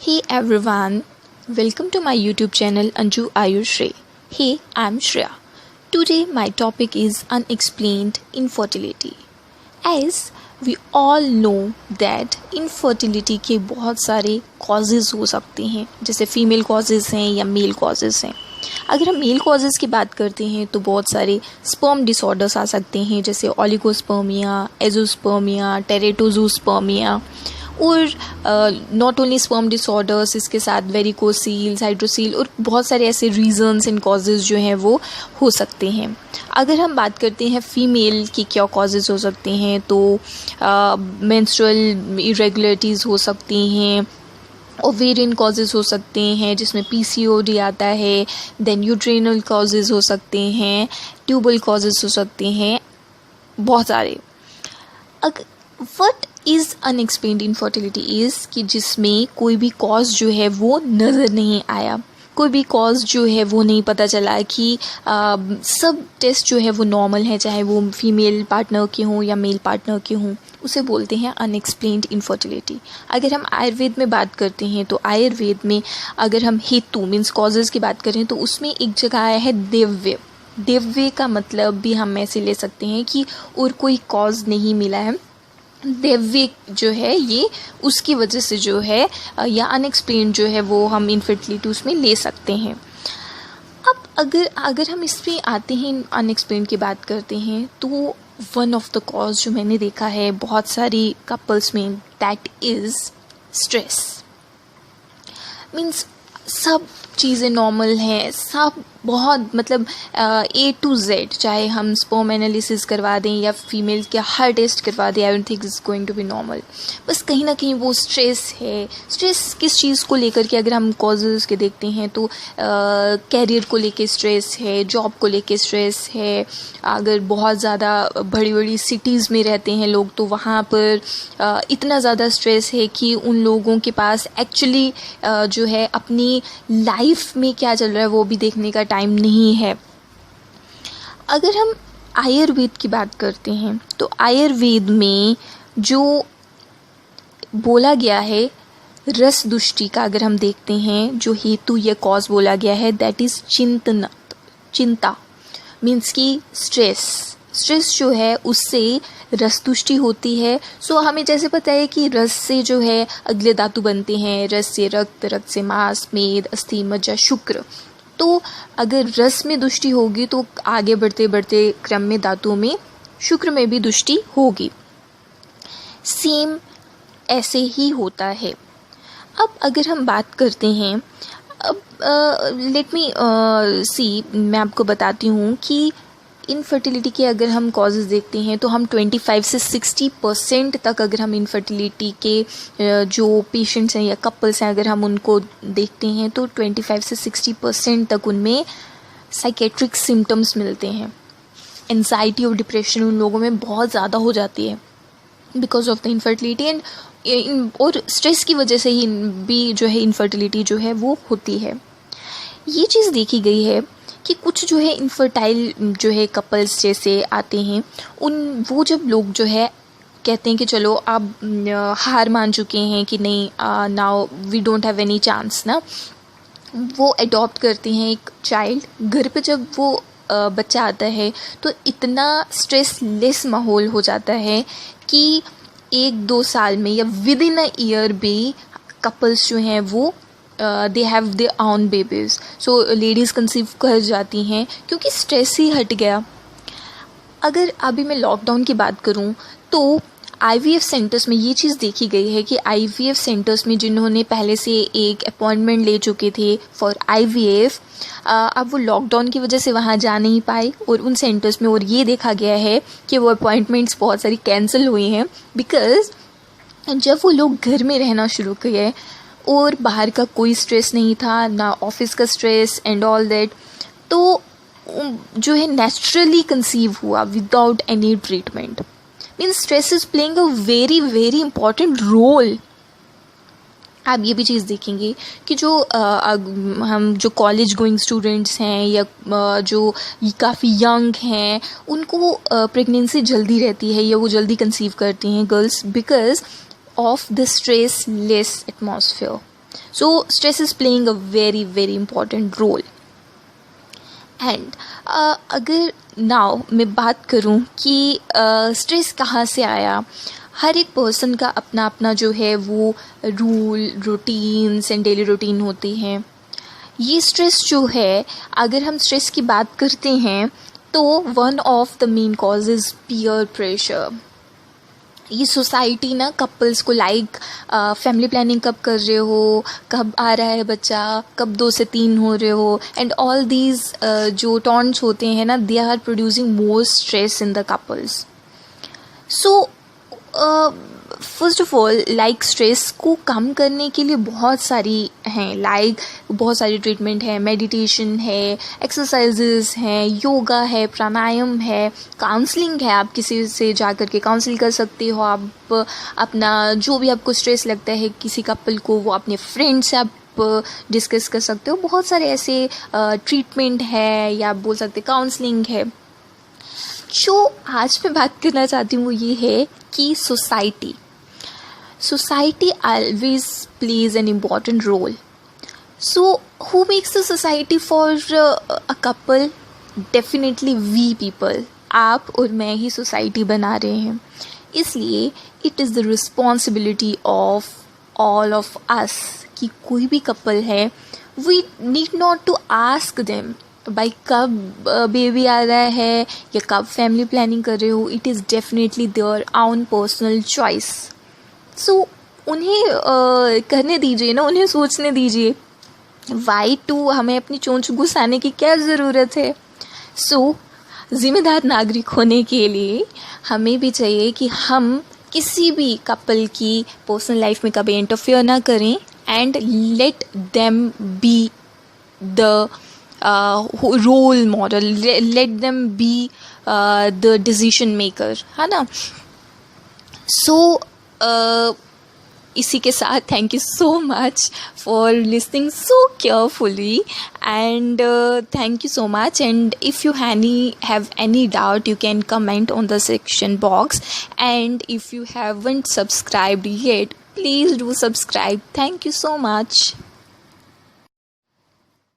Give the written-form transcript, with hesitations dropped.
Hey everyone, welcome to my YouTube channel Anju Ayushre. Hey, I'm Shreya. Today my topic is unexplained infertility. As we all know that infertility के बहुत सारे causes हो सकते हैं, जैसे female causes हैं या मेल causes हैं. अगर हम मेल कॉजेज़ की बात करते हैं तो बहुत सारे स्पर्म डिसऑर्डर्स आ सकते हैं, जैसे ओलिगोस्पर्मिया, एजोस्पर्मिया, टेरेटोजोस्पर्मिया. और नॉट ओनली स्पर्म डिसऑर्डर्स, इसके साथ वेरिकोसील, हाइड्रोसील और बहुत सारे ऐसे रीजंस एंड कॉजेज़ जो हैं वो हो सकते हैं. अगर हम बात करते हैं फीमेल की क्या कॉजेज़ हो सकते हैं तो मेंस्ट्रुअल इरेगुलरिटीज़ हो सकती हैं, ओवेरियन कॉजेज़ हो सकते हैं जिसमें पीसीओडी आता है, देन यूट्रेनल कॉजेज़ हो सकते हैं, ट्यूबल कॉजेज़ हो सकते हैं, बहुत सारे. What is unexplained infertility is कि जिसमें कोई भी कॉज जो है वो नज़र नहीं आया, कोई भी कॉज जो है वो नहीं पता चला कि सब टेस्ट जो है वो नॉर्मल है, चाहे वो फीमेल पार्टनर के हों या मेल पार्टनर के हों, उसे बोलते हैं अनएक्सप्लेन्ड इनफर्टिलिटी. अगर हम आयुर्वेद में बात करते हैं तो आयुर्वेद में अगर हम हेतु मीन्स कॉजेज़ की बात करें तो उसमें एक जगह आया है दिव्य. दिव्य का मतलब भी हम ऐसे ले सकते हैं कि और कोई कॉज नहीं मिला है, दिव्य जो है ये उसकी वजह से जो है या अनएक्सप्लेन्ड जो है वो हम इनफर्टिलिटी उसमें ले सकते हैं. अब अगर हम इसमें आते हैं, अनएक्सप्लेन्ड की बात करते हैं तो वन ऑफ द कॉज जो मैंने देखा है बहुत सारी कपल्स में, दैट इज़ स्ट्रेस. मीन्स सब चीज़ें नॉर्मल हैं, सब बहुत मतलब A to Z, चाहे हम स्पर्म एनालिसिस करवा दें या फीमेल का हर टेस्ट करवा दें, I don't think is going to be normal. बस कहीं ना कहीं वो स्ट्रेस है. स्ट्रेस किस चीज़ को लेकर के अगर हम कॉजेज़ के देखते हैं तो कैरियर को लेके स्ट्रेस है, जॉब को लेके स्ट्रेस है. अगर बहुत ज़्यादा बड़ी बड़ी सिटीज़ में रहते हैं लोग तो वहाँ पर इतना ज़्यादा स्ट्रेस है कि उन लोगों के पास एक्चुअली जो है अपनी लाइफ में क्या चल रहा है वो भी देखने का टाइम नहीं है. अगर हम आयुर्वेद की बात करते हैं तो आयुर्वेद में जो बोला गया है रस दुष्टि का, अगर हम देखते हैं जो हेतु या कॉज बोला गया है दैट इज़ चिंता. मीन्स कि स्ट्रेस जो है उससे रस तुष्टि होती है. सो हमें जैसे पता है कि रस से जो है अगले धातु बनते हैं, रस से रक्त, रक्त से मांस, मेद, अस्थि, मज्जा, शुक्र. तो अगर रस में दुष्टि होगी तो आगे बढ़ते बढ़ते क्रम में धातुओं में शुक्र में भी दुष्टि होगी. सेम ऐसे ही होता है. अब अगर हम बात करते हैं, अब लेट मी सी, मैं आपको बताती हूँ कि इनफर्टिलिटी के अगर हम कॉजेज़ देखते हैं तो हम 25 से 60% तक अगर हम इनफर्टिलिटी के जो पेशेंट्स हैं या कपल्स हैं अगर हम उनको देखते हैं तो 25 से 60% तक उनमें साइकेट्रिक सिम्टम्स मिलते हैं. एंजाइटी और डिप्रेशन उन लोगों में बहुत ज़्यादा हो जाती है because of the infertility and और स्ट्रेस की वजह से ही भी जो है इनफर्टिलिटी जो है वो होती है. ये चीज़ देखी गई है कि कुछ जो है इनफर्टाइल जो है कपल्स जैसे आते हैं, वो जब लोग जो है कहते हैं कि चलो अब हार मान चुके हैं कि नहीं, now we don't have any chance ना, वो अडॉप्ट करते हैं एक चाइल्ड. घर पे जब वो बच्चा आता है तो इतना स्ट्रेस लेस माहौल हो जाता है कि 1-2 साल में या विद इन अ ईयर भी कपल्स जो हैं वो they have their own babies. So ladies conceive कर जाती हैं क्योंकि स्ट्रेस ही हट गया. अगर अभी मैं लॉकडाउन की बात करूं तो IVF सेंटर्स में ये चीज़ देखी गई है कि IVF सेंटर्स में जिन्होंने पहले से एक अपॉइंटमेंट ले चुके थे फॉर IVF, अब वो लॉकडाउन की वजह से वहाँ जा नहीं पाए और उन सेंटर्स में, और ये देखा गया है कि वो अपॉइंटमेंट्स बहुत सारी कैंसिल हुई हैं बिकॉज़ जब वो लोग घर में रहना शुरू किए और बाहर का कोई स्ट्रेस नहीं था, ना ऑफिस का स्ट्रेस एंड ऑल दैट, तो जो है नेचुरली कंसीव हुआ without any treatment. Means stress is playing a very very important role. आप ये भी चीज़ देखेंगे कि जो हम जो कॉलेज गोइंग स्टूडेंट्स हैं या जो काफ़ी यंग हैं उनको प्रेगनेंसी जल्दी रहती है या वो जल्दी कंसीव करती हैं girls because of the stress less atmosphere. So stress is playing a very very important role. And अगर नाउ मैं बात करूं कि स्ट्रेस कहाँ से आया, हर एक पर्सन का अपना अपना जो है वो rule routines and daily routine होते हैं. ये स्ट्रेस जो है, अगर हम स्ट्रेस की बात करते हैं तो one of the main cause is peer pressure. ये सोसाइटी ना कपल्स को फैमिली प्लानिंग कब कर रहे हो, कब आ रहा है बच्चा, कब 2 से 3 हो रहे हो, एंड ऑल दीज जो टॉन्ट्स होते हैं ना, they are producing more stress in the couples. So first of all stress को कम करने के लिए बहुत सारी हैं, बहुत सारी ट्रीटमेंट है, मेडिटेशन है, एक्सरसाइजेस हैं, योगा है, प्राणायाम है, काउंसलिंग है. आप किसी से जा कर के काउंसिल कर सकते हो. आप अपना जो भी आपको स्ट्रेस लगता है किसी कपल को, वो अपने फ्रेंड से आप डिस्कस कर सकते हो. बहुत सारे ऐसे ट्रीटमेंट है, या आप बोल सकते काउंसलिंग है. जो आज मैं बात करना चाहती हूँ वो ये है कि society always plays an important role. So who makes the society for a couple? Definitely we people. आप और मैं ही सोसाइटी बना रहे हैं. इसलिए it is the responsibility of all of us कि कोई भी कपल है, we need not to ask them भाई कब बेबी आ रहा है या कब फैमिली प्लानिंग कर रहे हो. इट इज़ डेफिनेटली देयर आउन पर्सनल चॉइस. सो उन्हें करने दीजिए ना, उन्हें सोचने दीजिए. वाई टू हमें अपनी चोंच घुसाने की क्या ज़रूरत है. सो ज़िम्मेदार नागरिक होने के लिए हमें भी चाहिए कि हम किसी भी कपल की पर्सनल लाइफ में कभी इंटरफेयर ना करें, and let them be the role model, let them be the decision maker, है ना. सो इसी के साथ thank you so much for listening so carefully, and thank you so much. And if you have any doubt, you can comment on the section box, and if you haven't subscribed yet, please do subscribe. Thank you so much.